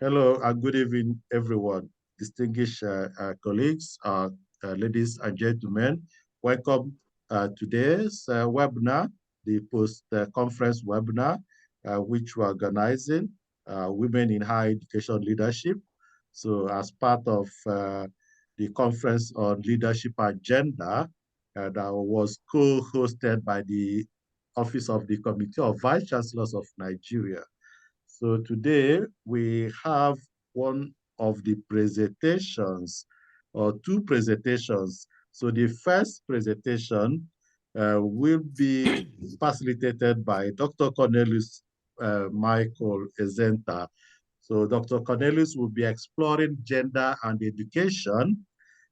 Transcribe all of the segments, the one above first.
Hello and good evening, everyone. Distinguished colleagues, ladies and gentlemen, welcome today's webinar, the post-conference webinar, which we're organizing, Women in Higher Education Leadership. So as part of the Conference on Leadership Agenda that was co-hosted by the Office of the Committee of Vice Chancellors of Nigeria. So today we have one of the presentations or two presentations. So the first presentation will be facilitated by Dr. Cornelius Micheal Ekenta. So Dr. Cornelius will be exploring gender and education,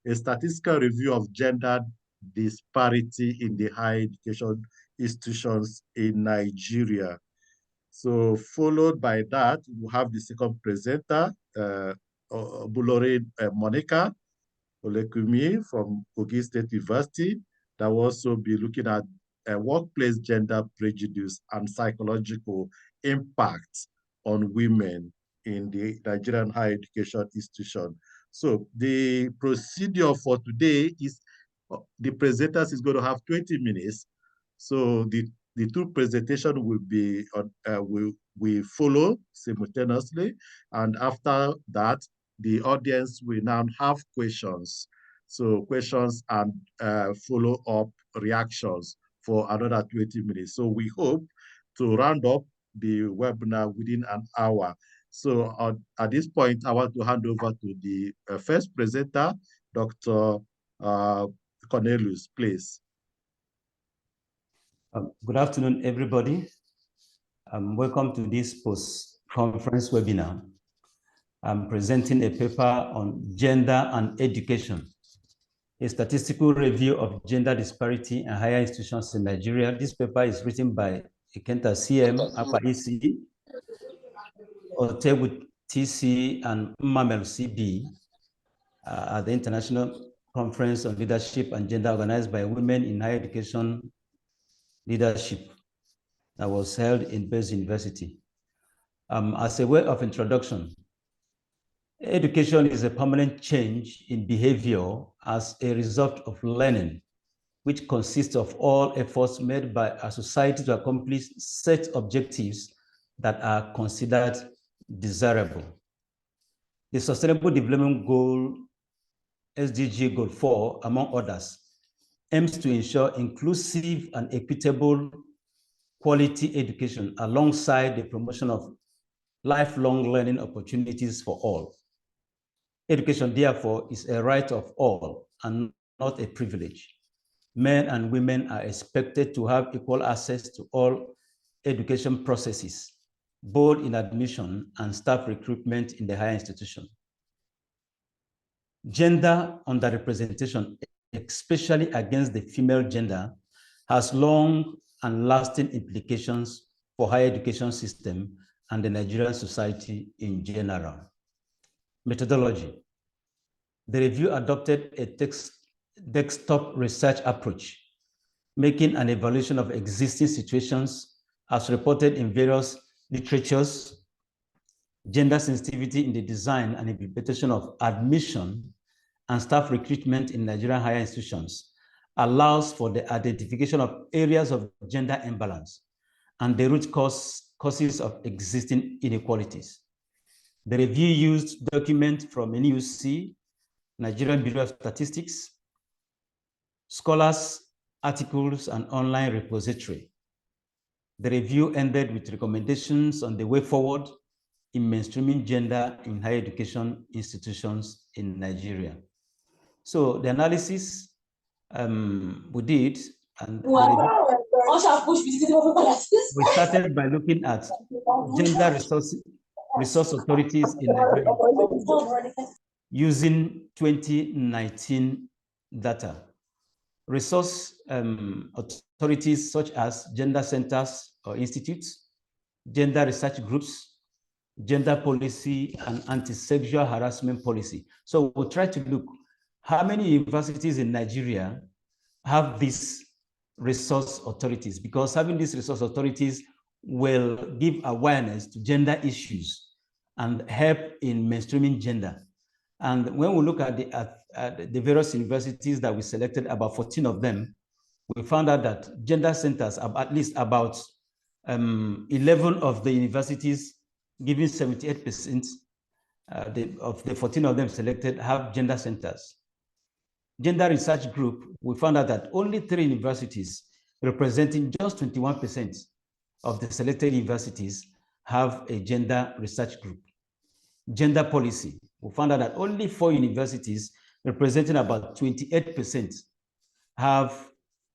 a statistical review of gender disparity in the higher education institutions in Nigeria. So followed by that, we have the second presenter, Olumorin Monica Olukemi from Kogi State University, that will also be looking at workplace gender prejudice and psychological impact on women in the Nigerian higher education institution. So the procedure for today is the presenters is going to have 20 minutes. So the two presentations will be will follow simultaneously, and after that, the audience will now have questions. So questions and follow-up reactions for another 20 minutes. So we hope to round up the webinar within an hour. So at this point, I want to hand over to the first presenter, Dr. Cornelius, please. Good afternoon, everybody. Welcome to this post-conference webinar. I'm presenting a paper on gender and education, a statistical review of gender disparity in higher institutions in Nigeria. This paper is written by Ekenta CM, Akwa EC, Otebu TC, and Mmamel CB at the International Conference on Leadership and Gender organized by Women in Higher Education Leadership that was held in Bello University. As a way of introduction, education is a permanent change in behavior as a result of learning, which consists of all efforts made by a society to accomplish set objectives that are considered desirable. The Sustainable Development Goal, SDG Goal 4, among others, aims to ensure inclusive and equitable quality education alongside the promotion of lifelong learning opportunities for all. Education, therefore, is a right of all and not a privilege. Men and women are expected to have equal access to all education processes, both in admission and staff recruitment in the higher institution. Gender underrepresentation, especially against the female gender, has long and lasting implications for higher education system and the Nigerian society in general. Methodology. The review adopted a desktop research approach, making an evaluation of existing situations as reported in various literatures, gender sensitivity in the design and implementation of admission and staff recruitment in Nigerian higher institutions, allows for the identification of areas of gender imbalance and the root causes of existing inequalities. The review used documents from NUC, Nigerian Bureau of Statistics, scholars, articles, and online repository. The review ended with recommendations on the way forward in mainstreaming gender in higher education institutions in Nigeria. So the analysis we did, and we started by looking at gender resource authorities in Nigeria using 2019 data. Resource authorities such as gender centers or institutes, gender research groups, gender policy, and anti-sexual harassment policy. So we'll try to look how many universities in Nigeria have these resource authorities, because having these resource authorities will give awareness to gender issues and help in mainstreaming gender. And when we look at the various universities that we selected, about 14 of them, we found out that gender centers, at least about 11 of the universities, giving 78% of the 14 of them selected, have gender centers. Gender research group, we found out that only 3 universities, representing just 21% of the selected universities, have a gender research group. Gender policy, we found out that only 4 universities, representing about 28%, have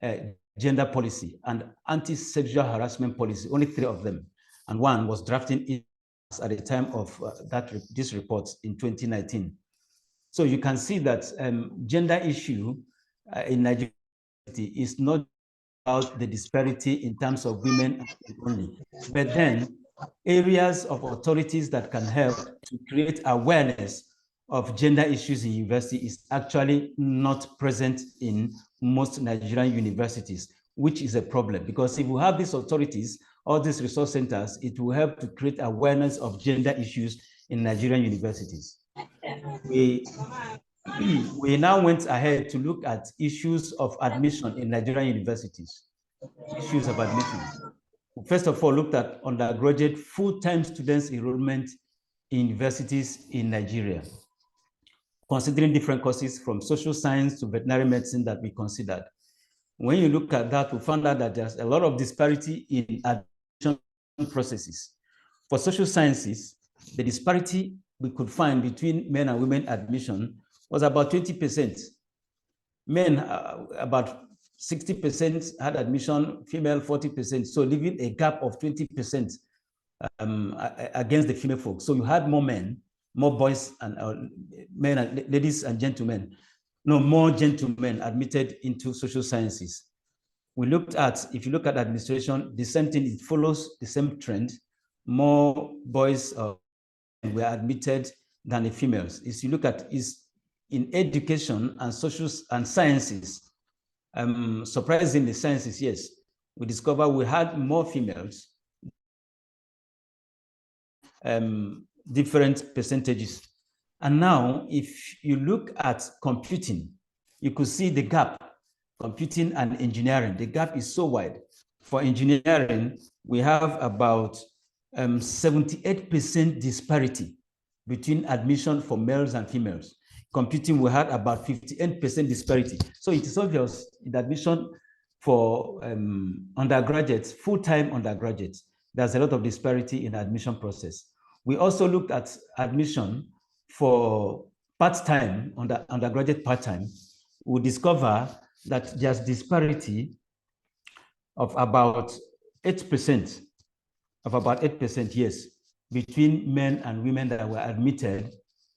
a gender policy and anti-sexual harassment policy, only 3 of them. And 1 was drafting it at the time of this report in 2019. So you can see that gender issue in Nigeria is not about the disparity in terms of women only, but then areas of authorities that can help to create awareness of gender issues in university is actually not present in most Nigerian universities, which is a problem, because if we have these authorities, all these resource centers, it will help to create awareness of gender issues in Nigerian universities. We now went ahead to look at issues of admission in Nigerian universities, issues of admission. First of all, looked at undergraduate full-time students enrollment in universities in Nigeria, considering different courses from social science to veterinary medicine that we considered. When you look at that, we found out that there's a lot of disparity in admission processes. For social sciences, the disparity we could find between men and women admission was about 20%. Men, about 60% had admission, female 40%, so leaving a gap of 20% against the female folks. So you had more men, more boys and men and ladies and gentlemen, no, more gentlemen admitted into social sciences. We looked at, if you look at administration, the same thing, it follows the same trend. More boys were admitted than the females. If you look at is in education and social and sciences, surprisingly sciences, yes, we discovered we had more females, different percentages. And now, if you look at computing, you could see the gap, computing and engineering, the gap is so wide. For engineering, we have about 78% disparity between admission for males and females. Computing, we had about 58% disparity. So it is obvious in admission for undergraduates, full-time undergraduates, there's a lot of disparity in the admission process. We also looked at admission for part-time, undergraduate part-time. We discover that there's disparity of about 8%, yes, between men and women that were admitted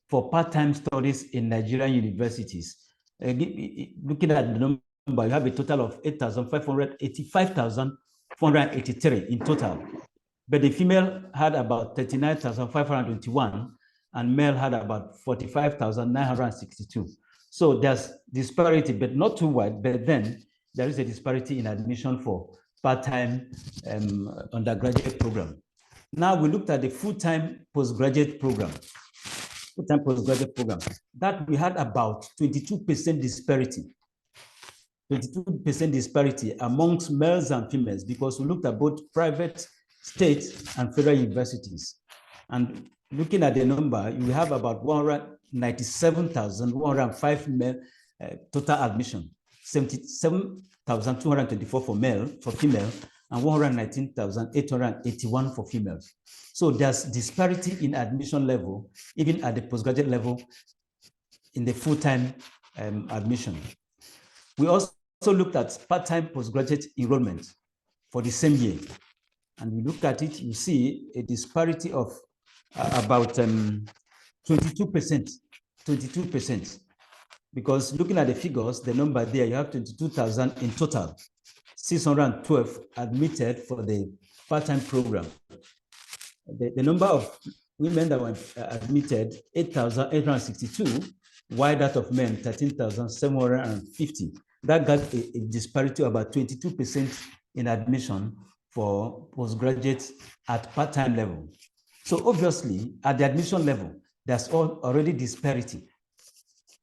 for part-time studies in Nigerian universities. Looking at the number, you have a total of 85,483 in total. But the female had about 39,521 and male had about 45,962. So there's disparity, but not too wide, but then there is a disparity in admission for part-time undergraduate program. Now we looked at the full-time postgraduate program. Full-time postgraduate program. That we had about 22% disparity. 22% disparity amongst males and females because we looked at both private, state, and federal universities. And looking at the number, you have about 197,105 male total admission, 77,224 for female, and 119,881 for females. So there's disparity in admission level, even at the postgraduate level, in the full-time admission. We also looked at part-time postgraduate enrollment for the same year. And we look at it, you see a disparity of about 22%, because looking at the figures, the number there, you have 22,000 in total, 612 admitted for the part-time program. The number of women that were admitted, 8,862, while that of men, 13,750. That got a disparity of about 22% in admission for postgraduates at part-time level. So obviously, at the admission level, there's already disparity.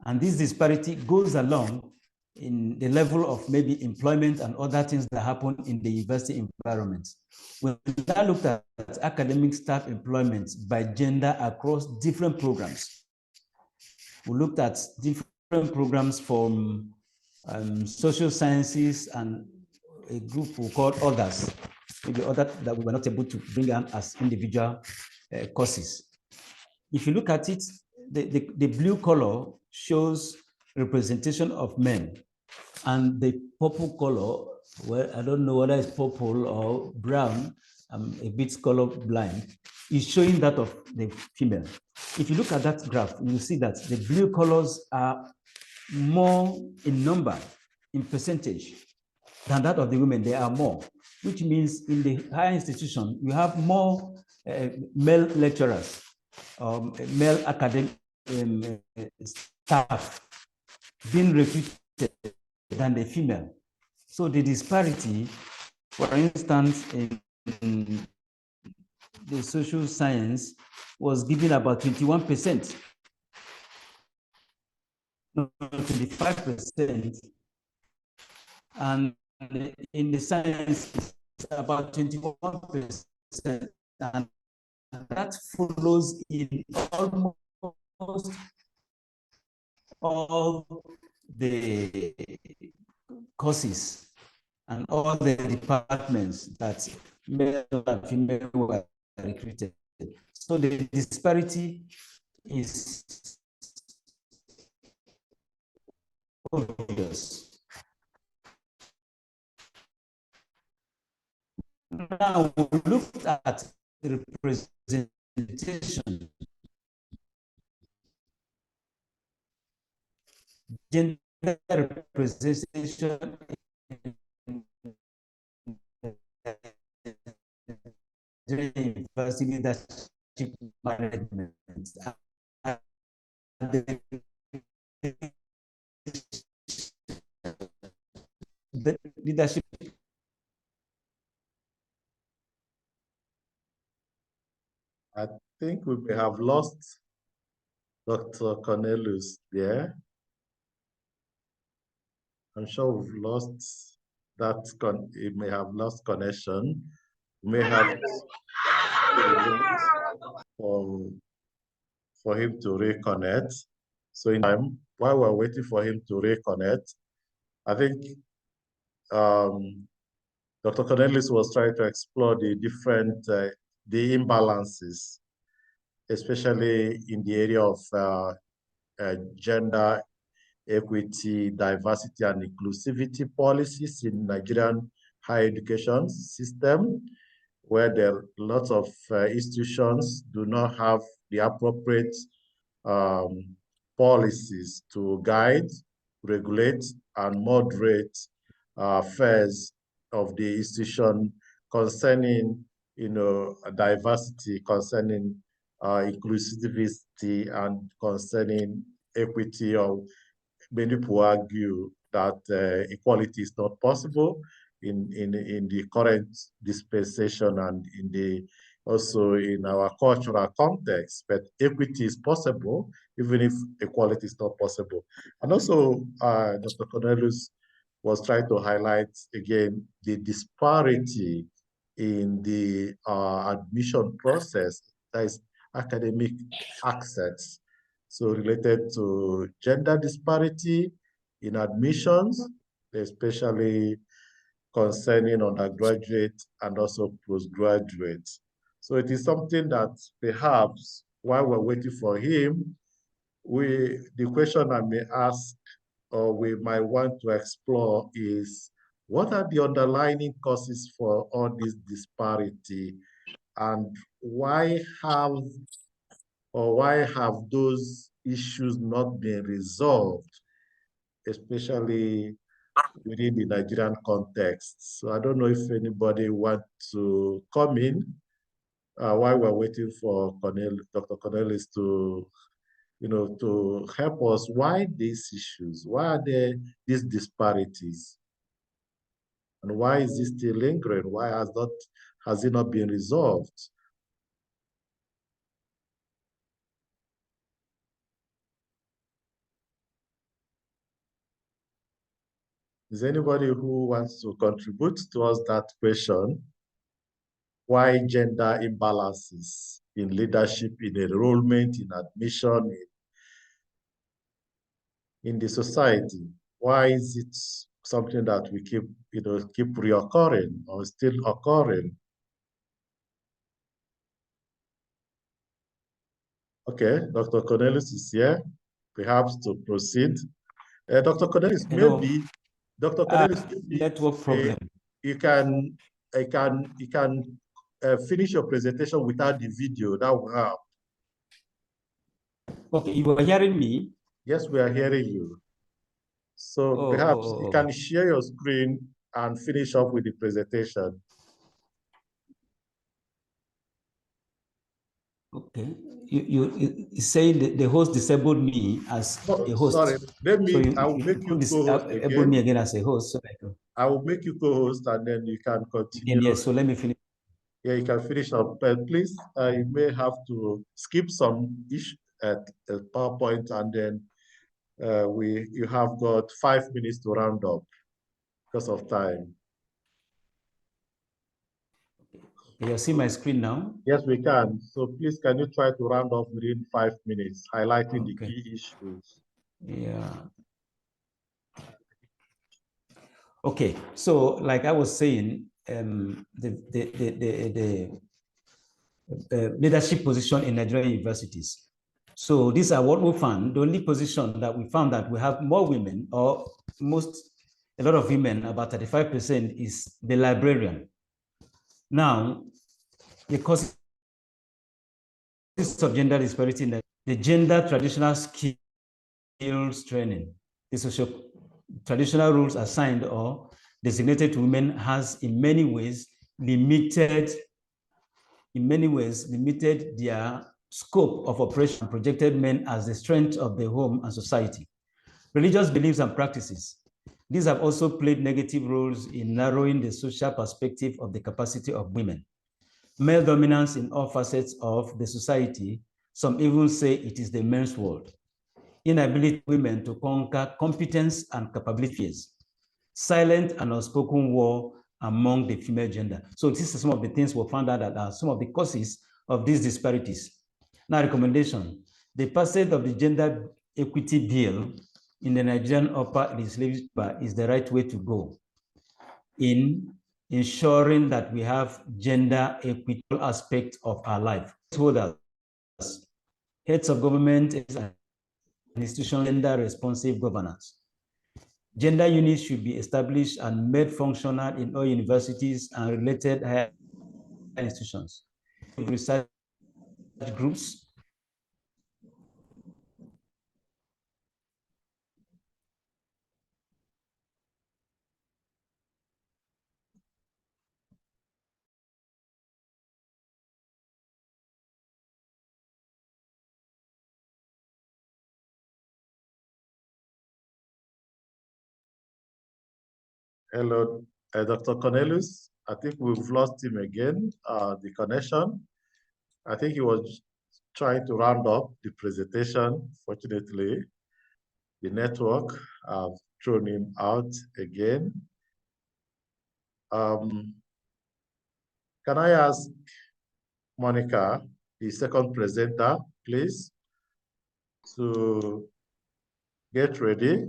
And this disparity goes along in the level of maybe employment and other things that happen in the university environment. We now looked at academic staff employment by gender across different programs. We looked at different programs from social sciences and a group we called others, maybe other that we were not able to bring on as individual courses. If you look at it, the blue color shows representation of men, and the purple color, well, I don't know whether it's purple or brown, I'm a bit color blind, is showing that of the female. If you look at that graph, you will see that the blue colors are more in number, in percentage, than that of the women. They are more, which means in the higher institution, you have more male lecturers, male academic staff being recruited than the female. So the disparity, for instance, in the social science was given about 21%, no, 25%, and in the science, it's about 21%, and that follows in almost all the courses and all the departments that male and female were recruited. So the disparity is obvious. Now we looked at representation, gender representation during university leadership management. The leadership. I think we may have lost Dr. Cornelius there. I'm sure we've lost that, it may have lost connection. We may have for him to reconnect. So in time, while we're waiting for him to reconnect, I think Dr. Cornelius was trying to explore the different, the imbalances, especially in the area of gender equity, diversity, and inclusivity policies in Nigerian higher education system, where there are lots of institutions do not have the appropriate policies to guide, regulate, and moderate affairs of the institution concerning, diversity, concerning inclusivity, and concerning equity. Or many people argue that equality is not possible in the current dispensation and also in our cultural context, but equity is possible, even if equality is not possible. And also, Dr. Cornelius was trying to highlight again the disparity in the admission process, that is academic access. So related to gender disparity in admissions, especially concerning undergraduate and also postgraduate. So it is something that perhaps while we're waiting for him, the question I may ask or we might want to explore is, what are the underlying causes for all this disparity, and why have those issues not been resolved, especially within the Nigerian context? So I don't know if anybody wants to come in while we're waiting for Dr. Cornelius to, to help us. Why these issues? Why are there these disparities? And why is this still lingering? Why has it not been resolved? Is anybody who wants to contribute towards that question? Why gender imbalances in leadership, in enrollment, in admission, in the society? Why is it something that we keep reoccurring or still occurring? Okay, Dr. Cornelius is here, perhaps to proceed. Dr. Cornelius, maybe, Dr. Cornelius, network problem. You can finish your presentation without the video. That will help. Okay, you are hearing me? Yes, we are hearing you. So perhaps you can share your screen and finish up with the presentation. Okay, you say the host disabled me as a host. Sorry, I will make you co-host again. Me again as a host. So I will make you co-host and then you can continue. Yes, so let me finish. Yeah, you can finish up, but please, you may have to skip some issue at PowerPoint, and then you have got 5 minutes to round up because of time. You see my screen now? Yes, we can. So please, can you try to round up within 5 minutes, highlighting the key issues? Yeah. Okay, so like I was saying, the leadership position in Nigerian universities. So these are what we found. The only position that we found that we have more women, or a lot of women, about 35%, is the librarian. Now, because of gender disparity, the gender traditional skills training, the social traditional rules assigned or designated to women has in many ways limited their scope of operation, projected men as the strength of the home and society. Religious beliefs and practices. These have also played negative roles in narrowing the social perspective of the capacity of women. Male dominance in all facets of the society. Some even say it is the men's world. Inability of women to conquer competence and capabilities. Silent and unspoken war among the female gender. So this is some of the things we found out that are some of the causes of these disparities. Now, recommendation. The passage of the gender equity bill in the Nigerian upper legislature is the right way to go in ensuring that we have gender equity aspect of our life. Holders, heads of government and institutional gender responsive governance. Gender units should be established and made functional in all universities and related higher institutions. Research groups. Hello, Dr. Cornelius. I think we've lost him again, the connection. I think he was trying to round up the presentation. Fortunately, the network have thrown him out again. Can I ask Monica, the second presenter, please, to get ready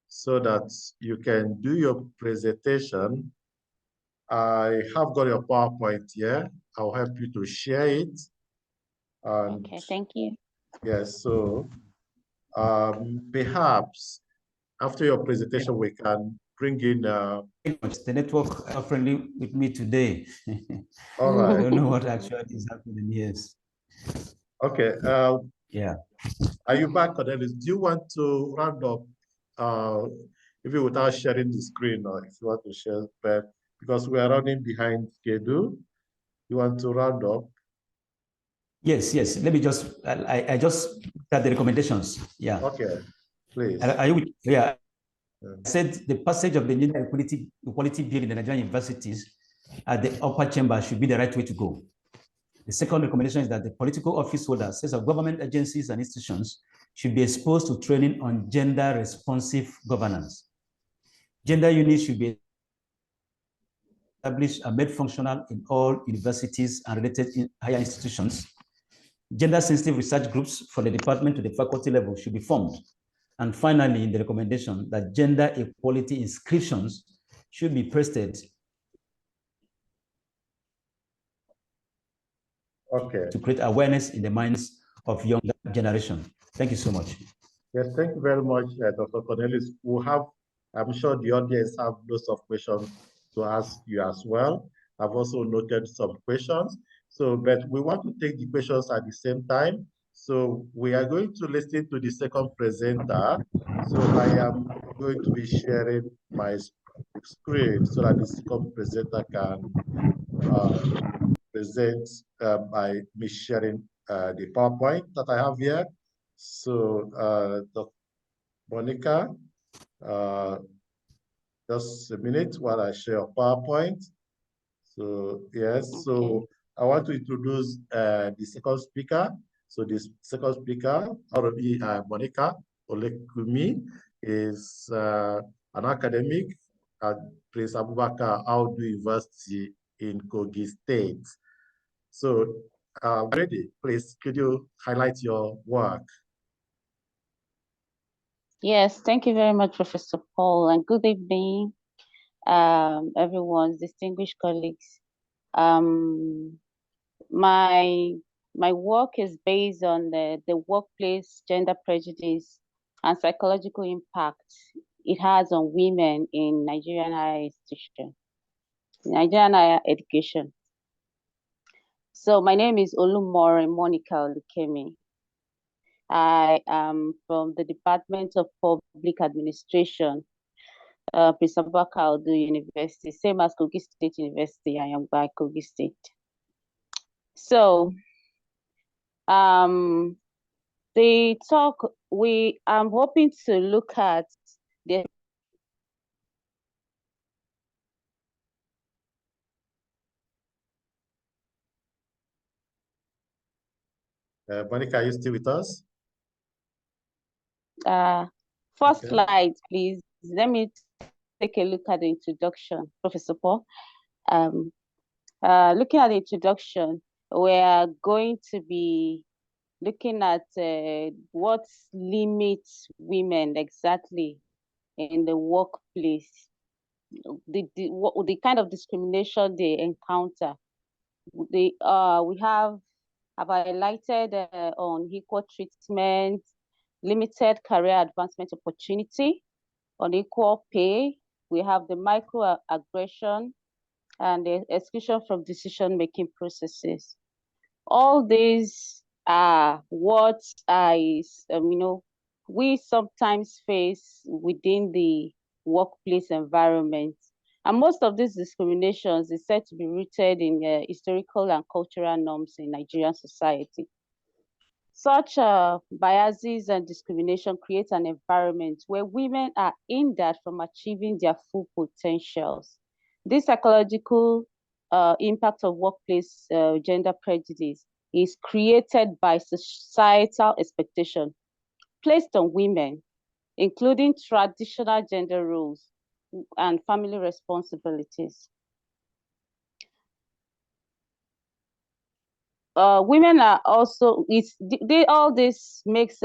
so that you can do your presentation. I have got your PowerPoint here. I'll help you to share it. And okay, thank you. yes, so perhaps after your presentation, we can bring in... the network are friendly with me today. All right. I don't know what actually is happening, yes. Okay. Yeah. Are you back, Cornelius? Do you want to round up, even without sharing the screen, or if you want to share, but because we are running behind schedule, you want to round up? Yes. Let me just, I just got the recommendations. Yeah. Okay, please. Yeah. I said the passage of the gender equality bill in the Nigerian universities at the upper chamber should be the right way to go. The second recommendation is that the political office holders, heads of government agencies and institutions, should be exposed to training on gender responsive governance. Gender units should be established and made functional in all universities and related higher institutions. Gender-sensitive research groups from the department to the faculty level should be formed. And finally, in the recommendation that gender equality inscriptions should be posted to create awareness in the minds of younger generation. Thank you so much. Yes, thank you very much, Dr. Cornelius. I'm sure the audience have lots of questions to ask you as well. I've also noted some questions. But we want to take the questions at the same time. So we are going to listen to the second presenter. So I am going to be sharing my screen so that the second presenter can present by me sharing the PowerPoint that I have here. So Dr. Monica, just a minute while I share a PowerPoint. So yes, okay. So I want to introduce the second speaker. So this second speaker, Monica Olukemi, is an academic at Prince Abubakar Audu University in Kogi State. So ready, please, could you highlight your work? Yes, thank you very much, Professor Paul, and good evening, everyone, distinguished colleagues. My work is based on the workplace gender prejudice and psychological impact it has on women in Nigerian higher institution, Nigerian higher education. So my name is Olumorin Monica Olukemi. I am from the Department of Public Administration, Prince Abubakar Audu University, same as Kogi State University. I am by Kogi State. So, the talk I'm hoping to look at the Monica, are you still with us? First slide, please. Let me take a look at the introduction, Professor Paul. Looking at the introduction, we're going to be looking at what limits women exactly in the workplace, the kind of discrimination they encounter. We have highlighted on equal treatment, limited career advancement opportunity, unequal pay. We have the microaggression and the exclusion from decision-making processes. All these are what we sometimes face within the workplace environment. And most of these discriminations is said to be rooted in historical and cultural norms in Nigerian society. Such biases and discrimination create an environment where women are hindered from achieving their full potentials. This psychological impact of workplace gender prejudice is created by societal expectation placed on women, including traditional gender roles and family responsibilities. Women are also, all this makes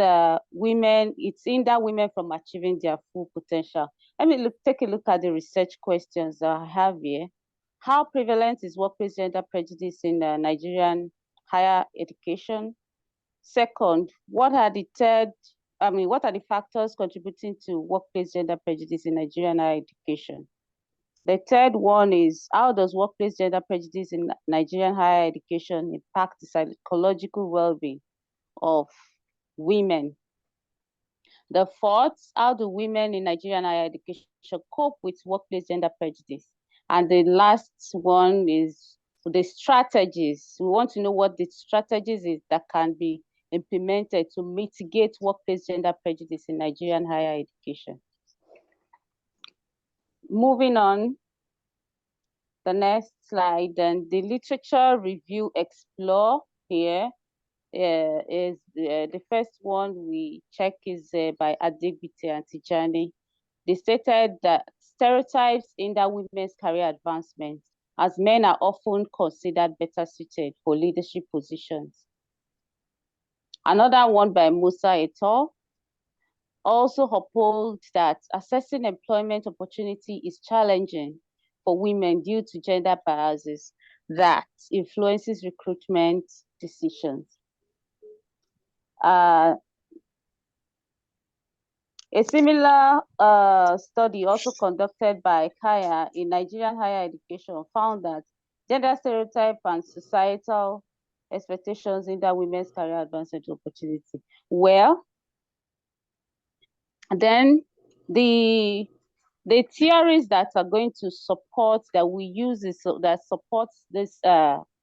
women, it's hinder women from achieving their full potential. Let me take a look at the research questions that I have here. How prevalent is workplace gender prejudice in Nigerian higher education? Second, what are the factors contributing to workplace gender prejudice in Nigerian higher education? The third one is, how does workplace gender prejudice in Nigerian higher education impact the psychological well-being of women? The fourth, how do women in Nigerian higher education cope with workplace gender prejudice? And the last one is the strategies. We want to know what the strategies is that can be implemented to mitigate workplace gender prejudice in Nigerian higher education. Moving on, the next slide, and the literature review explore here is the first one we check is by Adebite and Tijani. They stated stereotypes hinder women's career advancement, as men are often considered better suited for leadership positions. Another one by Musa et al. Also upholds that assessing employment opportunity is challenging for women due to gender biases that influences recruitment decisions. A similar study also conducted by Kaya in Nigerian higher education found that gender stereotype and societal expectations hinder women's career advancement opportunity. Well, then the theories that are going to support that we use this, that supports this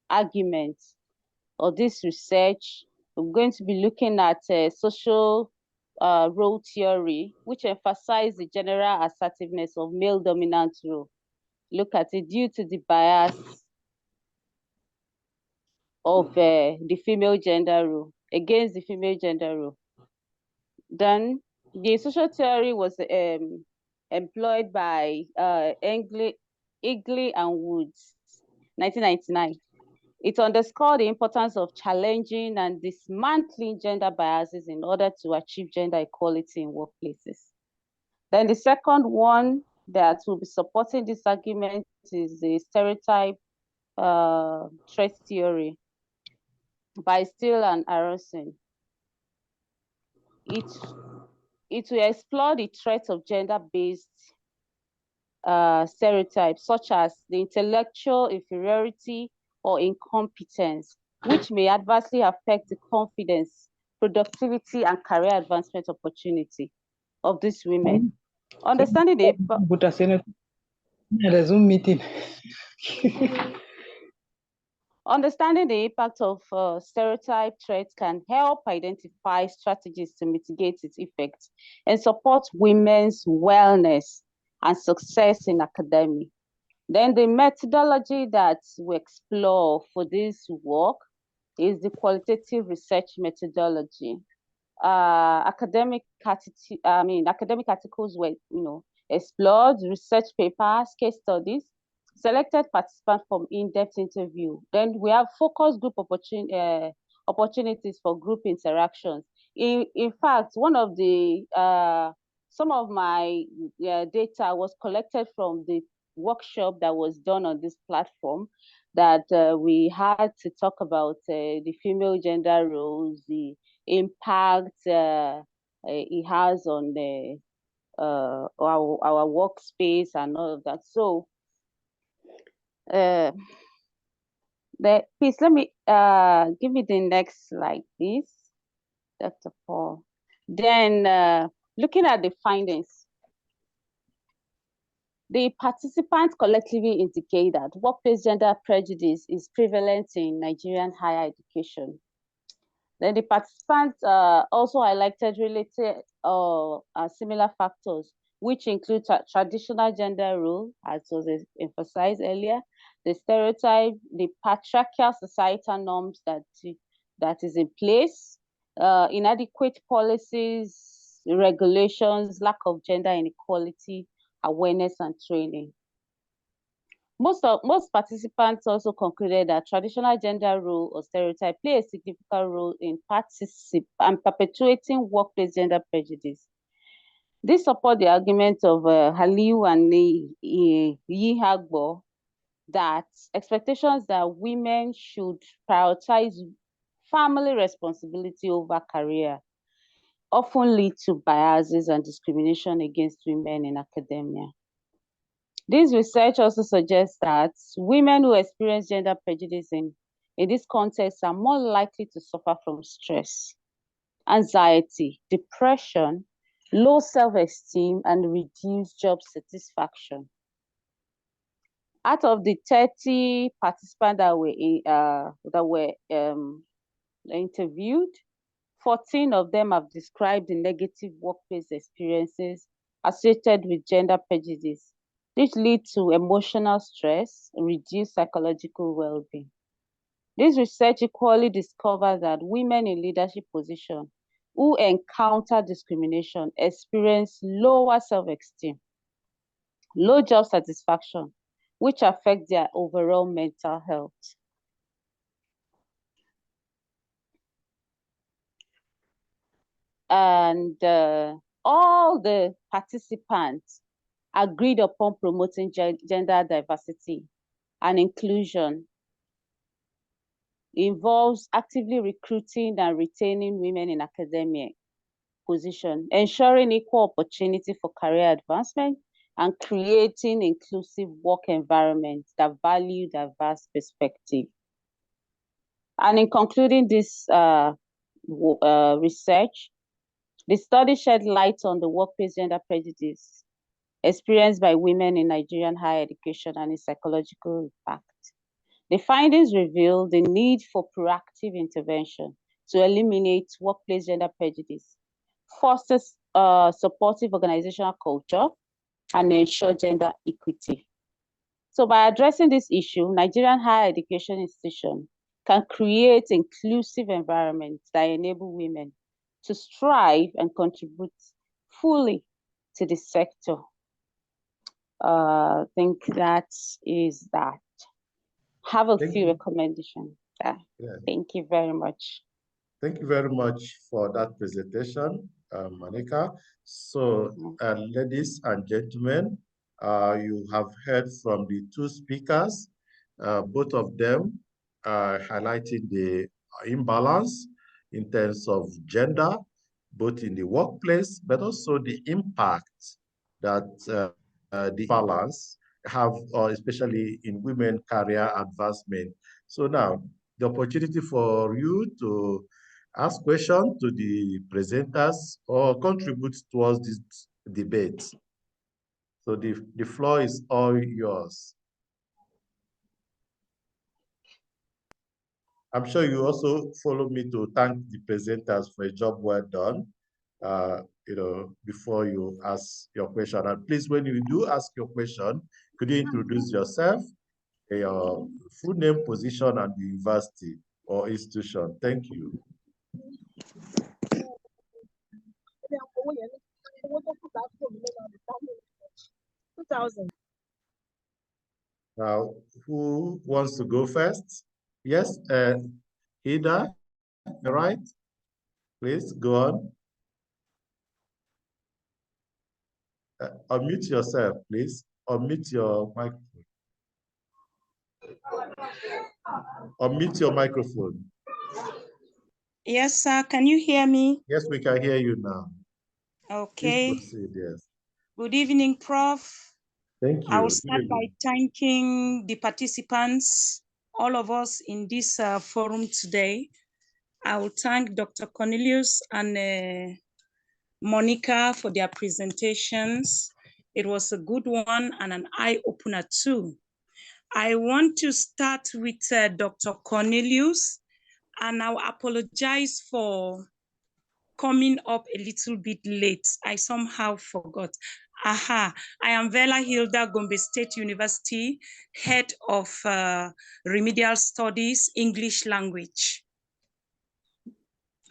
argument or this research, we're going to be looking at social role theory, which emphasizes the general assertiveness of male dominant role. Look at it due to the bias of the female gender role against the female gender role. Then the social theory was employed by Igwe and Woods, 1999. It underscored the importance of challenging and dismantling gender biases in order to achieve gender equality in workplaces. Then the second one that will be supporting this argument is the stereotype threat theory by Steele and Aronson. It will explore the threats of gender-based stereotypes, such as the intellectual inferiority or incompetence, which may adversely affect the confidence, productivity, and career advancement opportunity of these women. Understanding the Zoom meeting. Understanding the impact of stereotype threats can help identify strategies to mitigate its effects and support women's wellness and success in academia. Then the methodology that we explore for this work is the qualitative research methodology. Academic articles were, explored, research papers, case studies, selected participants from in-depth interview. Then we have focus group opportunities for group interactions. In fact, one of the some of my data was collected from the workshop that was done on this platform that we had to talk about the female gender roles, the impact it has on the our workspace and all of that. So please let me give me the next slide, please, Dr. Paul. Then looking at the findings, the participants collectively indicate that workplace gender prejudice is prevalent in Nigerian higher education. Then the participants also highlighted related similar factors, which include traditional gender role, as was emphasized earlier, the stereotype, the patriarchal societal norms that is in place, inadequate policies, regulations, lack of gender inequality, awareness and training. Most participants also concluded that traditional gender role or stereotype play a significant role in perpetuating workplace gender prejudice. This supports the argument of Haliu and Yihagbo that expectations that women should prioritize family responsibility over career often lead to biases and discrimination against women in academia. This research also suggests that women who experience gender prejudice in this context are more likely to suffer from stress, anxiety, depression, low self-esteem, and reduced job satisfaction. Out of the 30 participants that were interviewed, 14 of them have described the negative workplace experiences associated with gender prejudice. This leads to emotional stress, reduced psychological well-being. This research equally discovers that women in leadership positions who encounter discrimination experience lower self-esteem, low job satisfaction, which affect their overall mental health. And all the participants agreed upon promoting gender diversity and inclusion. Involves actively recruiting and retaining women in academic position, ensuring equal opportunity for career advancement, and creating inclusive work environments that value diverse perspective. And in concluding this research, the study shed light on the workplace gender prejudice experienced by women in Nigerian higher education and its psychological impact. The findings reveal the need for proactive intervention to eliminate workplace gender prejudice, foster supportive organizational culture, and ensure gender equity. So by addressing this issue, Nigerian higher education institutions can create inclusive environments that enable women to strive and contribute fully to the sector. I think that is that. Have a few recommendations. Yeah. Thank you very much. Thank you very much for that presentation, Monica. So, ladies and gentlemen, you have heard from the two speakers, both of them highlighting the imbalance in terms of gender, both in the workplace, but also the impact that the balance have, especially in women career advancement. So now, the opportunity for you to ask questions to the presenters or contribute towards this debate. So the floor is all yours. I'm sure you also follow me to thank the presenters for a job well done, before you ask your question. And please, when you do ask your question, could you introduce yourself, your full name, position, and the university or institution? Thank you. Now, who wants to go first? Yes, Ida, all right? Please go on. Unmute yourself, please. Unmute your microphone. Unmute your microphone. Yes, sir. Can you hear me? Yes, we can hear you now. Okay. Please proceed, yes. Good evening, Prof. Thank you. I will start by thanking the participants, all of us in this forum today. I will thank Dr. Cornelius and Monica for their presentations. It was a good one and an eye-opener too. I want to start with Dr. Cornelius, and I'll apologize for coming up a little bit late. I somehow forgot. I am Vela Hilda, Gombe State University, Head of Remedial Studies, English Language.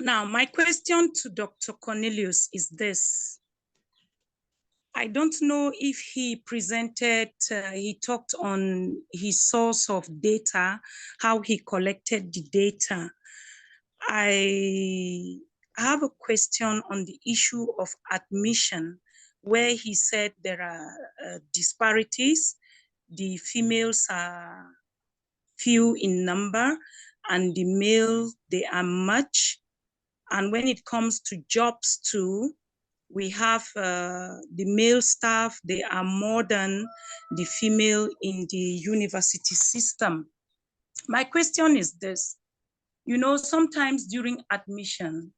Now, my question to Dr. Cornelius is this. I don't know if he presented, he talked on his source of data, how he collected the data. I have a question on the issue of admission, where he said there are disparities. The females are few in number and the male, they are much. And when it comes to jobs too, we have the male staff, they are more than the female in the university system. My question is this, you know, sometimes during admission,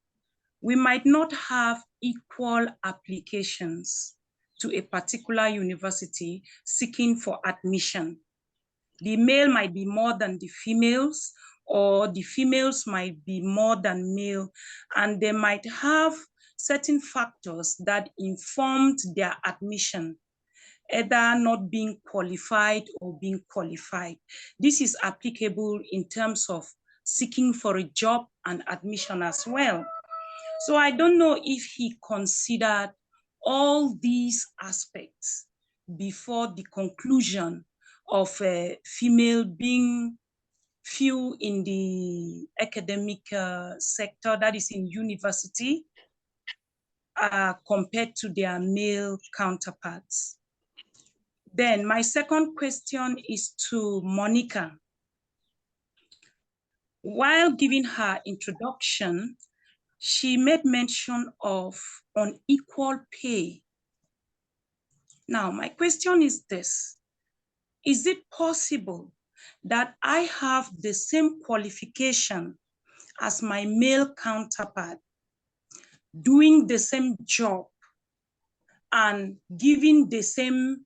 we might not have equal applications to a particular university seeking for admission. The male might be more than the females, or the females might be more than male, and they might have certain factors that informed their admission, either not being qualified or being qualified. This is applicable in terms of seeking for a job and admission as well. So I don't know if he considered all these aspects before the conclusion of female being few in the academic sector, that is in university, compared to their male counterparts. Then my second question is to Monica. While giving her introduction, she made mention of unequal pay. Now, my question is this: is it possible that I have the same qualification as my male counterpart, doing the same job and giving the same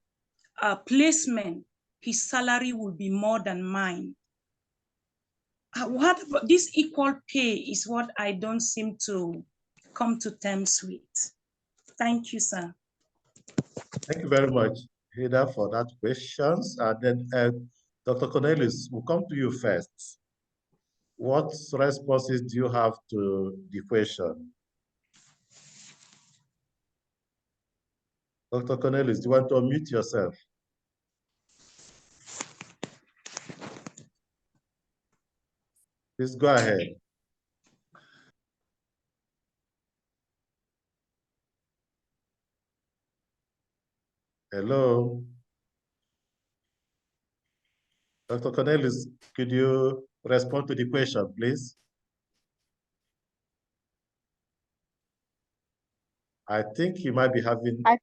placement, his salary will be more than mine? What about this equal pay is what I don't seem to come to terms with. Thank you, sir. Thank you very much, Hida, for that questions. And then Dr. Cornelius, we'll come to you first. What responses do you have to the question? Dr. Cornelius, do you want to unmute yourself? Please go ahead. Hello. Dr. Cornelius, could you respond to the question, please? I think he might be having a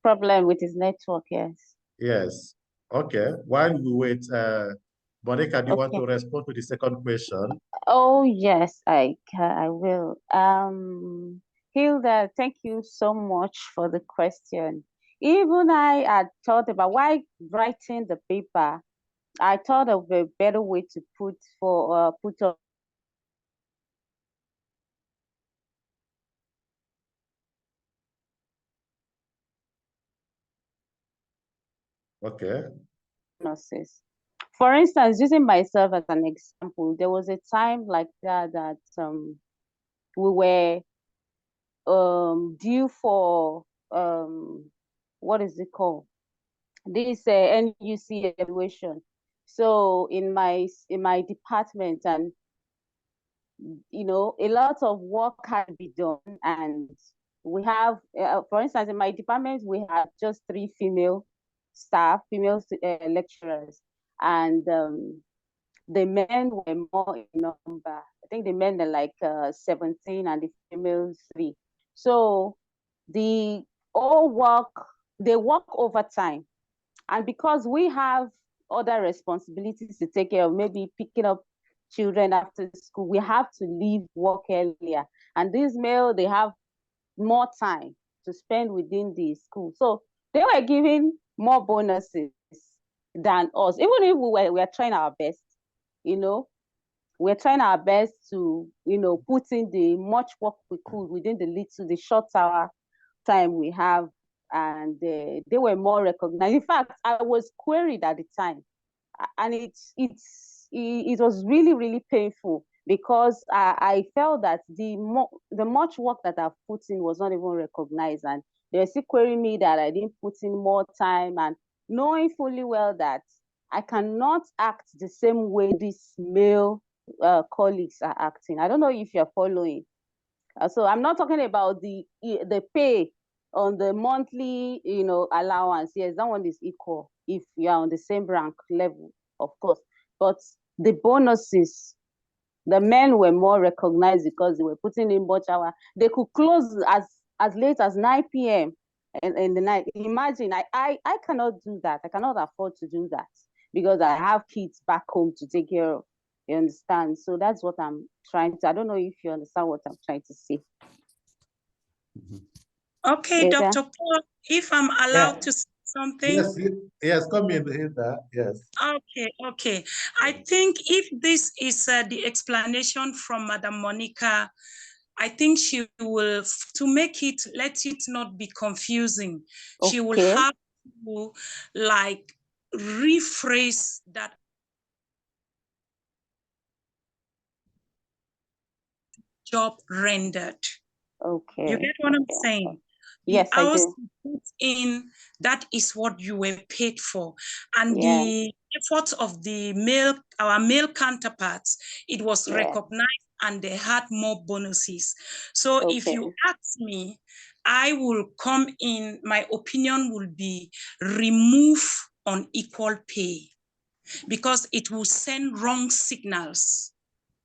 problem with his network, yes. Yes. Okay. While we wait, Monica, do you want to respond to the second question? Oh, yes, I will. Hilda, thank you so much for the question. Even I had thought about why writing the paper, I thought of a better way to put up. Okay. For instance, using myself as an example, there was a time like that we were due for what is it called? This NUC evaluation. So in my department, and a lot of work had to be done, and we have, for instance, in my department, we had just 3 female staff, female lecturers, and the men were more in number. I think the men are like 17 and the females 3. So they work overtime. And because we have other responsibilities to take care of, maybe picking up children after school, we have to leave work earlier. And these male, they have more time to spend within the school. So they were giving more bonuses than us, even if we were trying our best. We're trying our best to, put in the much work we could within the short hour time we have, and they were more recognized. In fact, I was queried at the time, and it was really, really painful, because I felt that the much work that I've put in was not even recognized, and they were still querying me that I didn't put in more time, and knowing fully well that I cannot act the same way these male colleagues are acting. I don't know if you're following. So I'm not talking about the pay on the monthly, allowance. Yes, that one is equal if you are on the same rank level, of course. But the bonuses, the men were more recognized because they were putting in much hour. They could close as late as 9 p.m. in the night. Imagine, I cannot do that. I cannot afford to do that because I have kids back home to take care of. You understand? So that's what I'm trying to. I don't know if you understand what I'm trying to say. Okay, Dr. Paul, if I'm allowed to say something. Yes, come in, Hilda. Yes. Okay. I think if this is the explanation from Madam Monica, I think she will, to make it, let it not be confusing, she will have to rephrase that job rendered. Okay. You get what I'm saying? Yes, I do. Put in that is what you were paid for, and Yeah. the efforts of our male counterparts, it was recognized, and they had more bonuses. So if you ask me, I will come in, my opinion will be remove unequal pay, because it will send wrong signals.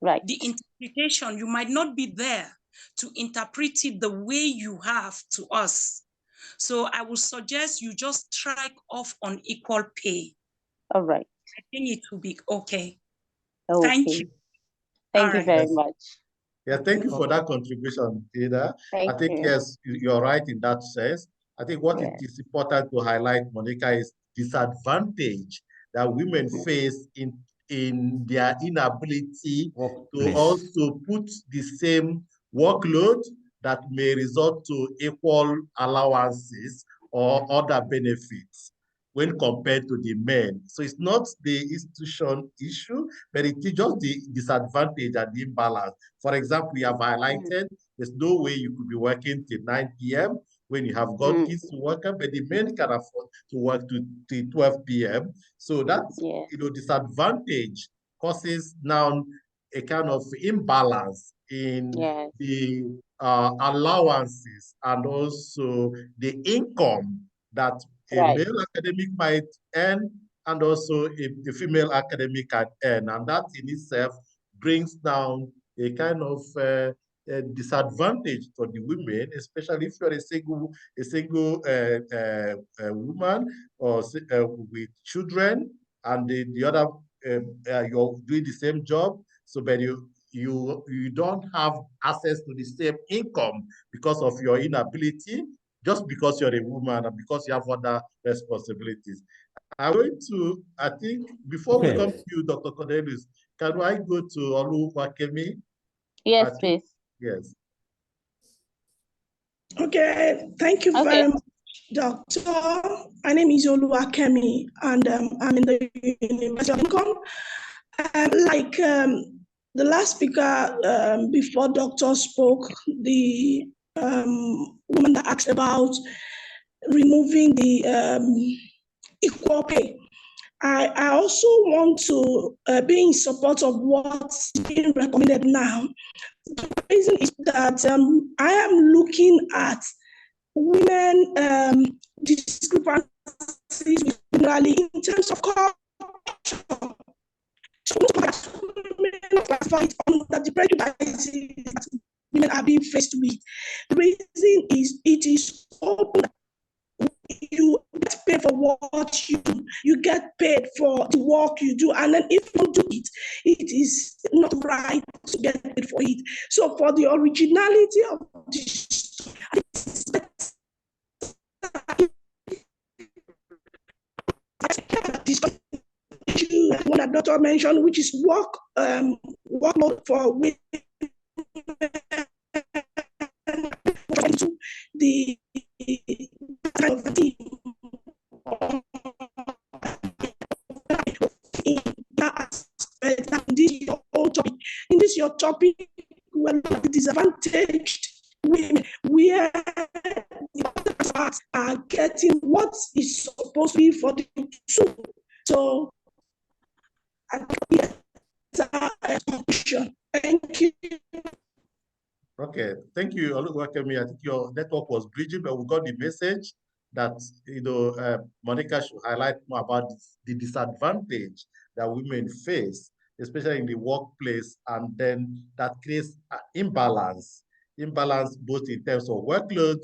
Right. The interpretation, you might not be there to interpret it the way you have to us. So I would suggest you just strike off on equal pay. All right. I think it will be okay. Okay. Thank you. Thank you very much. Yeah, thank you for that contribution, Ida. Thank I think, you. yes, you're right in that sense. I think what it is important to highlight, Monica, is disadvantage that women face in their inability to also put the same workload that may result to equal allowances or other benefits when compared to the men. So it's not the institution issue, but it is just the disadvantage and the imbalance. For example, we have highlighted there's no way you could be working till 9 p.m. when you have got kids to work, but the men can afford to work to 12 p.m. So that disadvantage causes now a kind of imbalance in the allowances and also the income that a male academic might earn and also a female academic can earn. And that in itself brings down a kind of a disadvantage for the women, especially if you're a single woman or with children, and the other you're doing the same job, so but you don't have access to the same income because of your inability, just because you're a woman and because you have other responsibilities. I'm going to, I think, before we come to you, Dr. Cornelius, can I go to Olukemi? Yes, please. Yes. Okay, thank you very much, Doctor. My name is Olukemi, and I'm in the University of Lincoln. The last speaker before Doctor spoke, the woman that asked about removing the equal pay. I also want to be in support of what's being recommended now. The reason is that I am looking at women discrepancies generally in terms of culture. So women classify it under the prejudices that women are being faced with. The reason is it is open. You get paid for what you get paid for the work you do, and then if you don't do it, it is not right to get paid for it. So for the originality of this, what the doctor mentioned, which is workload for women, the kind of team in this your topic, when the disadvantaged women, where the parts are getting what is supposed to be for the two. So I think that's a conclusion. Thank you. Okay, thank you, Olukemi. I think your network was bridging, but we got the message that Monica should highlight more about the disadvantage that women face, especially in the workplace, and then that creates an imbalance both in terms of workload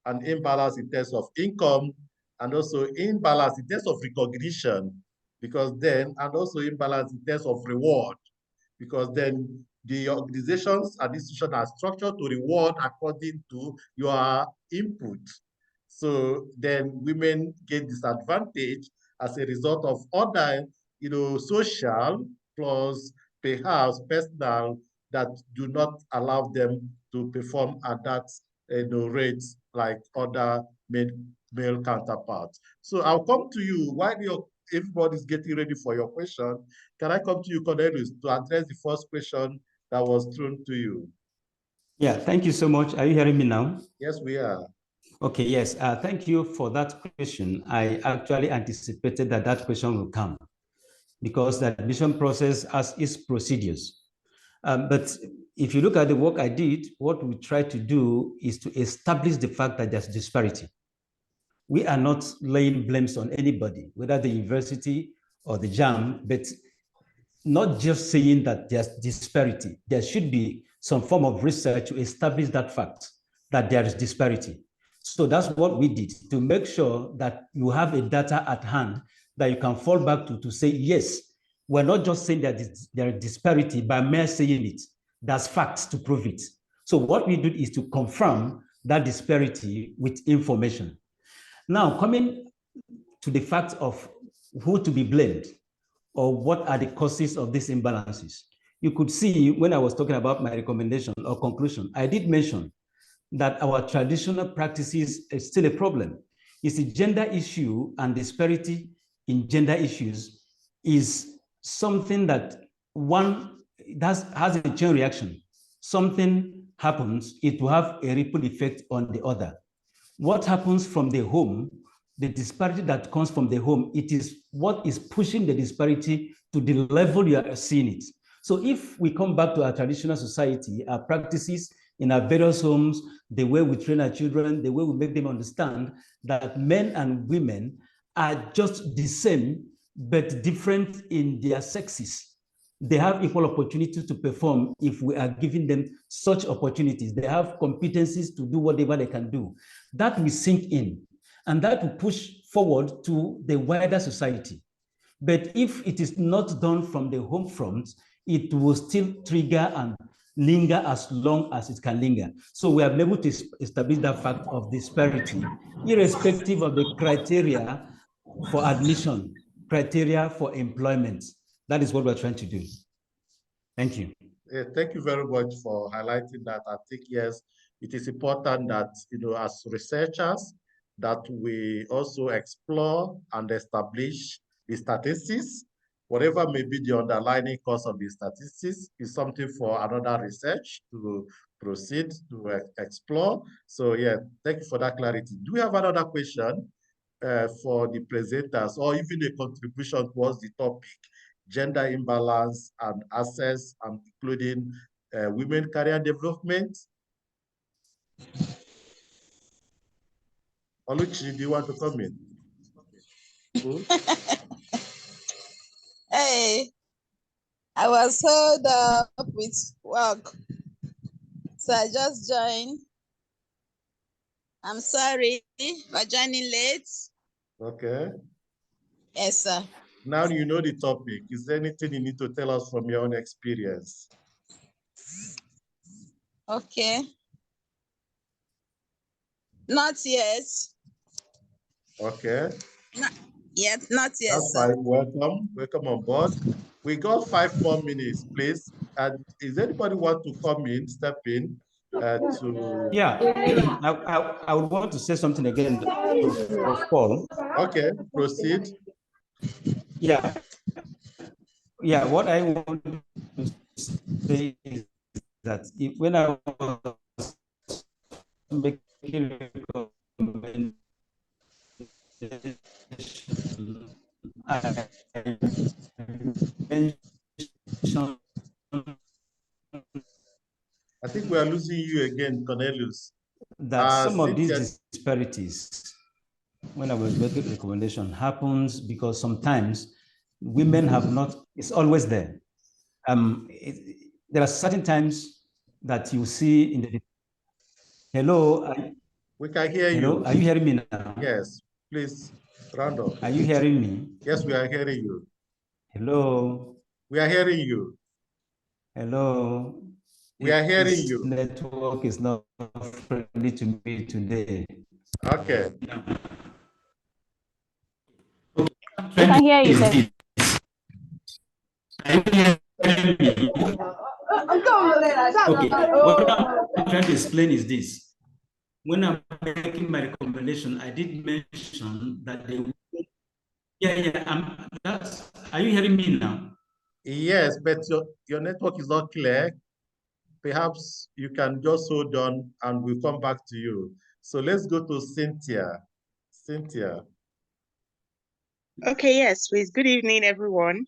and imbalance in terms of income, and also imbalance in terms of recognition, because then, and also imbalance in terms of reward, because then the organizations and institutions are structured to reward according to your input. So then women get disadvantaged as a result of other, social plus perhaps personal that do not allow them to perform at that rates like other male counterparts. So I'll come to you while everybody's getting ready for your question. Can I come to you, Cornelius, to address the first question that was thrown to you? Yeah, thank you so much. Are you hearing me now? Yes, we are. Okay, yes. Thank you for that question. I actually anticipated that that question will come because the admission process has its procedures. But if you look at the work I did, what we try to do is to establish the fact that there's disparity. We are not laying blames on anybody, whether the university or the JAM, but not just saying that there's disparity. There should be some form of research to establish that fact, that there is disparity. So that's what we did, to make sure that you have a data at hand that you can fall back to say, yes, we're not just saying that there is disparity by mere saying it. There's facts to prove it. So what we do is to confirm that disparity with information. Now, coming to the fact of who to be blamed, or what are the causes of these imbalances. You could see when I was talking about my recommendation or conclusion, I did mention that our traditional practices is still a problem. It's a gender issue, and disparity in gender issues is something that has a chain reaction. Something happens, it will have a ripple effect on the other. What happens from the home, the disparity that comes from the home, it is what is pushing the disparity to the level you are seeing it. So if we come back to our traditional society, our practices in our various homes, the way we train our children, the way we make them understand that men and women are just the same, but different in their sexes. They have equal opportunity to perform if we are giving them such opportunities. They have competencies to do whatever they can do. That will sink in, and that will push forward to the wider society. But if it is not done from the home front, it will still trigger and linger as long as it can linger. So we have been able to establish that fact of disparity, irrespective of the criteria for admission, criteria for employment. That is what we're trying to do. Thank you. Thank you very much for highlighting that. I think, yes, it is important that, as researchers, that we also explore and establish the statistics. Whatever may be the underlying cause of the statistics is something for another research to proceed to explore. So yeah, thank you for that clarity. Do we have another question for the presenters, or even a contribution towards the topic, gender imbalance and access, and including women career development? Oluchi, do you want to come in? Hey, I was held up with work, so I just joined. I'm sorry for joining late. Okay. Yes, sir. Now you know the topic. Is there anything you need to tell us from your own experience? Okay. Not yet. Okay. Not yet, That's sir. fine. Welcome. Welcome on board. We got 5 more minutes, please. And is anybody want to come in, step in to... Yeah, I would want to say something again to Paul. Okay, proceed. Yeah. Yeah, what I want to say is that when I was making recommendation, I mentioned... I think we are losing you again, Cornelius. That some of these disparities, when I was making recommendation, happens because sometimes women have not, it's always there. There are certain times that you see in the... Hello? We can hear Hello? you. Are you hearing me now? Yes, please, round up. Are you hearing me? Yes, we are hearing you. Hello? We are hearing you. Hello? We are hearing you. Network is not friendly to me today. Okay. We can hear you, sir. Okay, what I'm trying to explain is this. When I'm making my recommendation, I did mention that they... are you hearing me now? Yes, but your network is not clear. Perhaps you can just hold on and we'll come back to you. So let's go to Cynthia. Cynthia. Okay, yes, please. Good evening, everyone.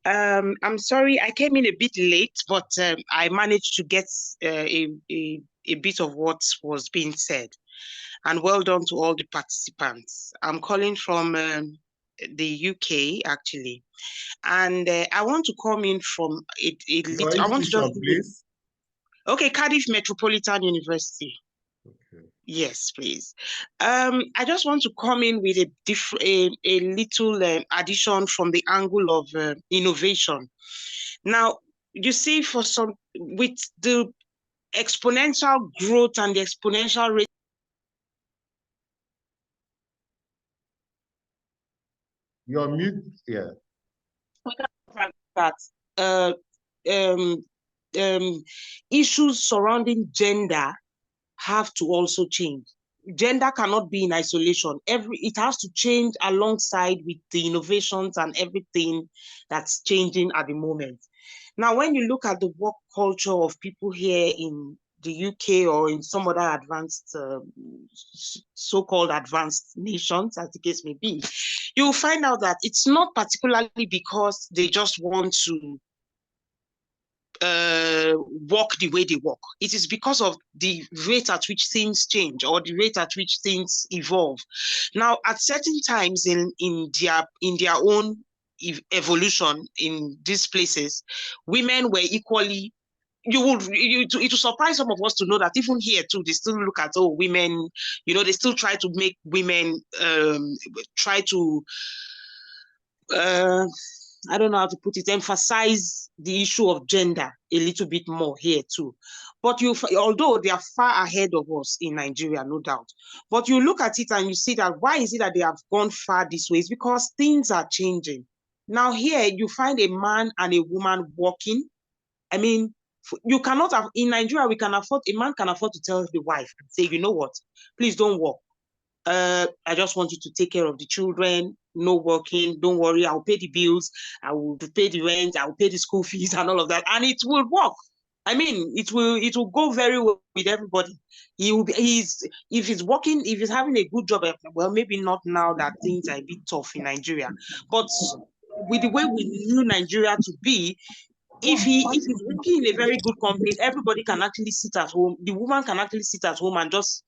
I'm sorry I came in a bit late, but I managed to get a bit of what was being said. And well done to all the participants. I'm calling from the UK, actually. And I want to come in from a little, I want to just... please. Okay, Cardiff Metropolitan University. Okay. Yes, please. I just want to come in with a little addition from the angle of innovation. Now, you see, with the exponential growth and the exponential rate. You're mute here. That issues surrounding gender have to also change. Gender cannot be in isolation. It has to change alongside with the innovations and everything that's changing at the moment. Now, when you look at the work culture of people here in the UK or in some other advanced, so-called advanced nations, as the case may be, you'll find out that it's not particularly because they just want to work the way they work. It is because of the rate at which things change or the rate at which things evolve. Now, at certain times in their own evolution in these places, women were equally... it will surprise some of us to know that even here too, they still look at, oh, women, they still try to make women try to I don't know how to put it, emphasize the issue of gender a little bit more here too. But although they are far ahead of us in Nigeria, no doubt, but you look at it and you see that why is it that they have gone far this way? It's because things are changing. Now here, you find a man and a woman working. I mean, you cannot have, in Nigeria, a man can afford to tell the wife, say, you know what, please don't work. I just want you to take care of the children, no working, don't worry, I'll pay the bills, I will pay the rent, I will pay the school fees and all of that, and it will work. I mean, it will go very well with everybody. If he's working, if he's having a good job, well, maybe not now that things are a bit tough in Nigeria, but with the way we knew Nigeria to be, if he's working in a very good company, everybody can actually sit at home. The woman can actually sit at home and just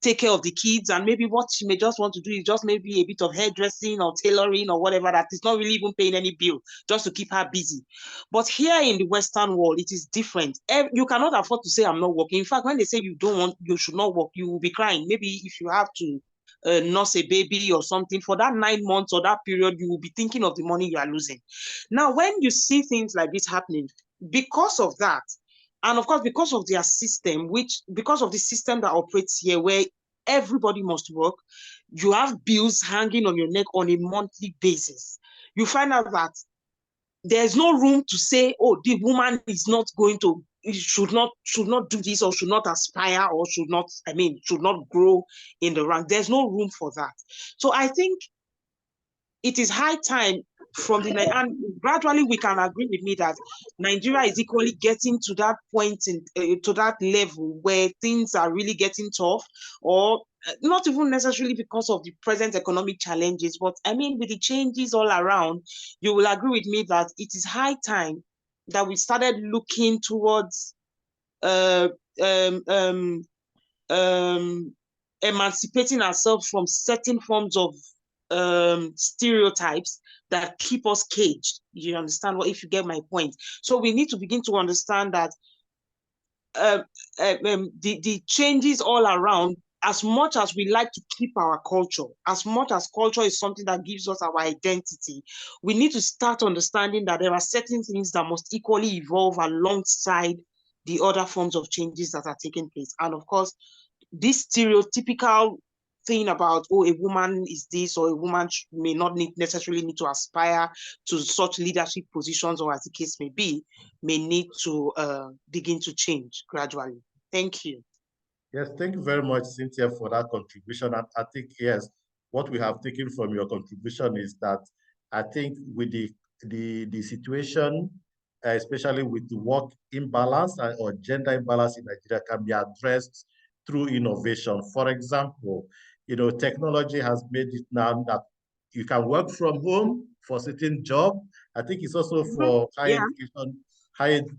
take care of the kids, and maybe what she may just want to do is just maybe a bit of hairdressing or tailoring or whatever, that is not really even paying any bill, just to keep her busy. But here in the Western world, it is different. You cannot afford to say I'm not working. In fact, when they say you should not work, you will be crying. Maybe if you have to nurse a baby or something, for that 9 months or that period, you will be thinking of the money you are losing. Now, when you see things like this happening, because of that, and of course, because of their system, because of the system that operates here, where everybody must work, you have bills hanging on your neck on a monthly basis. You find out that there's no room to say, oh, the woman is not going to, should not do this, or should not aspire, or should not grow in the rank. There's no room for that. So I think it is high time and gradually we can agree with me that Nigeria is equally getting to that point, to that level where things are really getting tough, or not even necessarily because of the present economic challenges, but I mean, with the changes all around, you will agree with me that it is high time that we started looking towards emancipating ourselves from certain forms of stereotypes that keep us caged. You understand if you get my point? So we need to begin to understand that the changes all around, as much as we like to keep our culture, as much as culture is something that gives us our identity, we need to start understanding that there are certain things that must equally evolve alongside the other forms of changes that are taking place. And of course, this stereotypical thing about, oh, a woman is this, or a woman may not necessarily need to aspire to such leadership positions, or as the case may be, may need to begin to change gradually. Thank you. Yes, thank you very much, Cynthia, for that contribution. And I think, yes, what we have taken from your contribution is that I think with the situation, especially with the work imbalance or gender imbalance in Nigeria, can be addressed through innovation. For example, technology has made it now that you can work from home for certain job. I think it's also for higher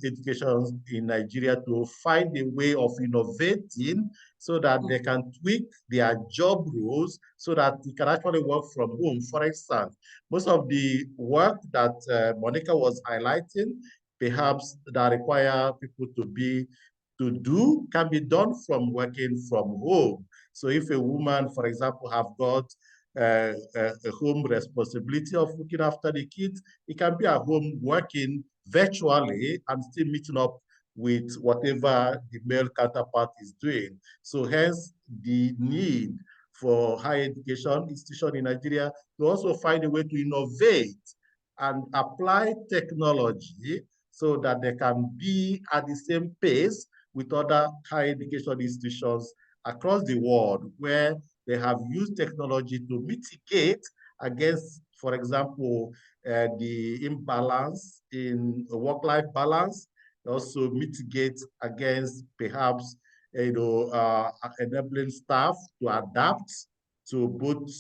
education in Nigeria to find a way of innovating so that they can tweak their job roles so that you can actually work from home. For instance, most of the work that Monica was highlighting, perhaps that require people to do can be done from working from home. So if a woman, for example, have got a home responsibility of looking after the kids, it can be at home working virtually and still meeting up with whatever the male counterpart is doing. So hence the need for higher education institution in Nigeria to also find a way to innovate and apply technology so that they can be at the same pace with other higher education institutions across the world where they have used technology to mitigate against, for example, the imbalance in work-life balance, also mitigate against perhaps enabling staff to adapt to both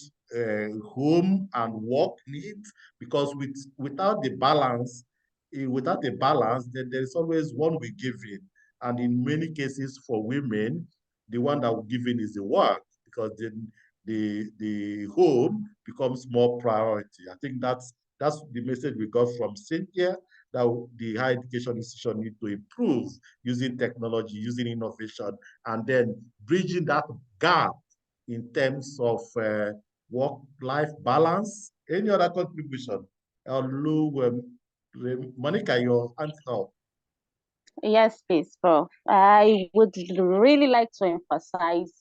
home and work needs, because without the balance, then there is always one we give in. And in many cases for women, the one that we're giving is the work, because then the home becomes more priority. I think that's the message we got from Cynthia, that the higher education institution need to improve using technology, using innovation, and then bridging that gap in terms of work-life balance. Any other contribution? Monica, your hands up. Yes, please, Prof. I would really like to emphasize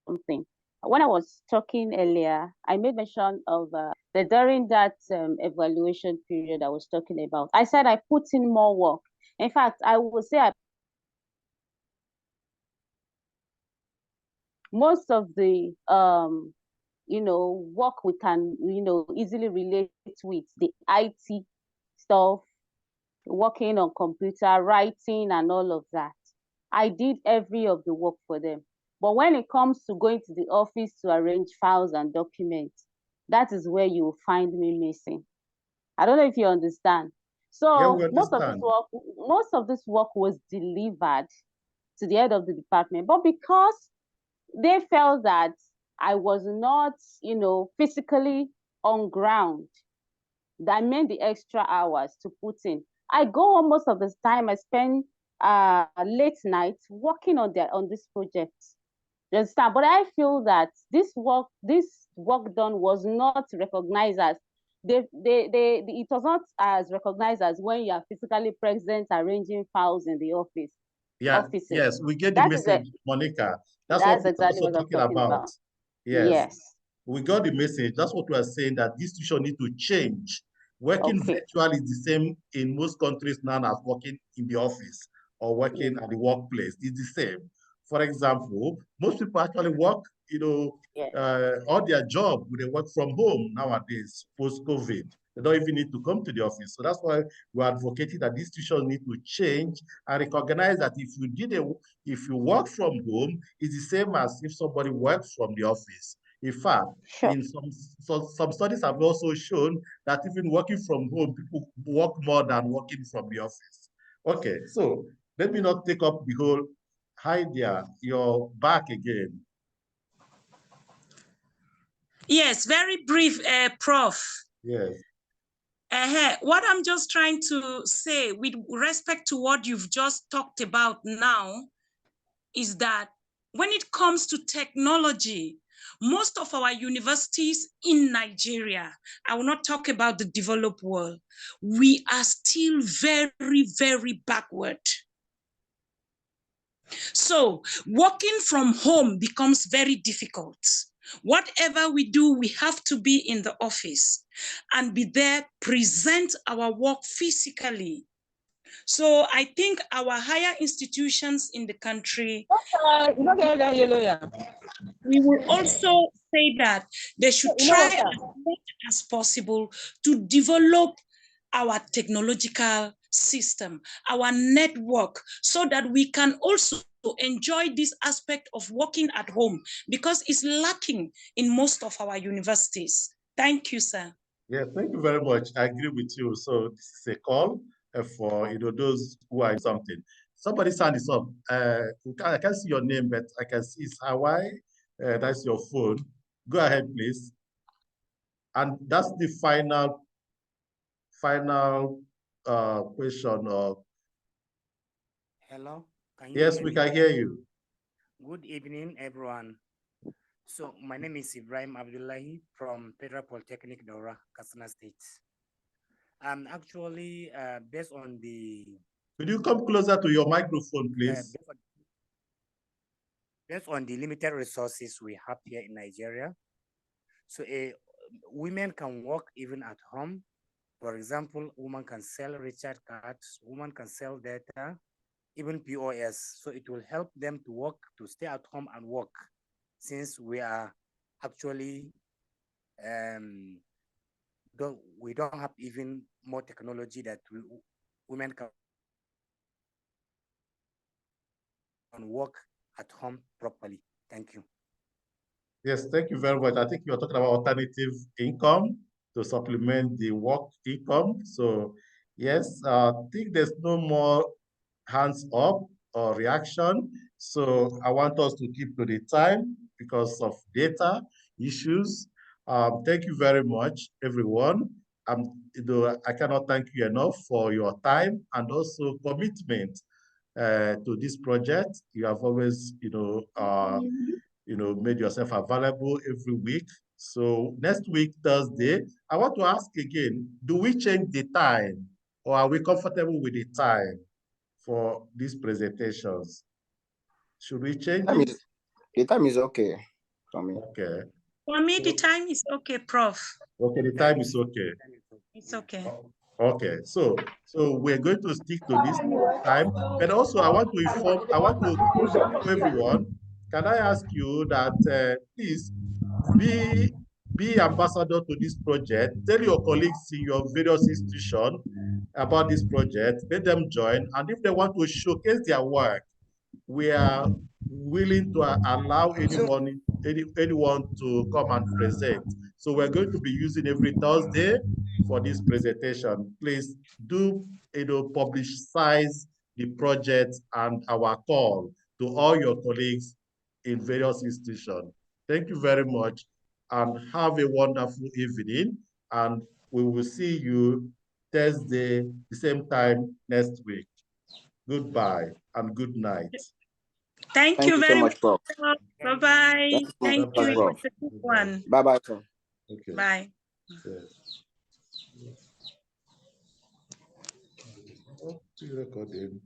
something. When I was talking earlier, I made mention of that during that evaluation period I was talking about. I said I put in more work. In fact, I would say most of the work we can easily relate with, the IT stuff, working on computer, writing and all of that. I did every of the work for them. But when it comes to going to the office to arrange files and documents, that is where you will find me missing. I don't know if you understand. So yeah, most of this work was delivered to the head of the department. But because they felt that I was not, physically on ground, that meant the extra hours to put in. I go home most of the time. I spend late nights working on this project. You understand? But I feel that this work done was not recognized as it was not as recognized as when you are physically present arranging files in the office. Yeah, offices. yes, we get the message, Monica. That's what exactly we're what also I'm talking about. Yes. We got the message. That's what we are saying, that this institution need to change. Working virtual is the same in most countries now as working in the office or working at the workplace. It's the same. For example, most people actually work, all their job, they work from home nowadays, post-COVID. They don't even need to come to the office. So that's why we're advocating that this institution need to change and recognize that if you work from home, it's the same as if somebody works from the office. In fact, in some studies have also shown that even working from home, people work more than working from the office. Okay, so let me not take up the whole idea. You're back again. Yes, very brief, Prof. Yes. What I'm just trying to say with respect to what you've just talked about now is that when it comes to technology, most of our universities in Nigeria, I will not talk about the developed world, we are still very, very backward. So working from home becomes very difficult. Whatever we do, we have to be in the office and be there, present our work physically. So I think our higher institutions in the country, we will also say that they should try as much as possible to develop our technological system, our network, so that we can also enjoy this aspect of working at home, because it's lacking in most of our universities. Thank you, sir. Yeah, thank you very much. I agree with you. So this is a call for those who are in something. Somebody's hand is up. I can't see your name, but I can see it's Hawaii. That's your phone. Go ahead, please. And that's the final question. Hello. Can you Yes, hear we me? can hear you. Good evening, everyone. So my name is Ibrahim Abdullahi from Federal Polytechnic, Daura, Katsina State. I'm actually based on the. Could you come closer to your microphone, please? Based on the limited resources we have here in Nigeria, so women can work even at home. For example, women can sell recharge cards, women can sell data, even POS. So it will help them to work, to stay at home and work, since we are actually we don't have even more technology that women can work at home properly. Thank you. Yes, thank you very much. I think you're talking about alternative income to supplement the work income. So yes, I think there's no more hands up or reaction. So I want us to keep to the time because of data issues. Thank you very much, everyone. I cannot thank you enough for your time and also commitment to this project. You have always, made yourself available every week. So next week, Thursday, I want to ask again, do we change the time or are we comfortable with the time for these presentations? Should we change it? The time is okay for me. Okay. For me, the time is okay, Prof. Okay, the time is okay. It's okay. Okay, so we're going to stick to this time, but also I want to everyone, can I ask you that please be ambassador to this project, tell your colleagues in your various institutions about this project, let them join, and if they want to showcase their work, we are willing to allow anyone to come and present. So we're going to be using every Thursday for this presentation. Please do publicize the project and our call to all your colleagues in various institutions. Thank you very much and have a wonderful evening. And we will see you Thursday, the same time next week. Goodbye and good night. Thank you very so much, Prof. Bye-bye. Thank you. It was a good one. Bye-bye, Prof. Okay. Bye. Yes. Oh, recording.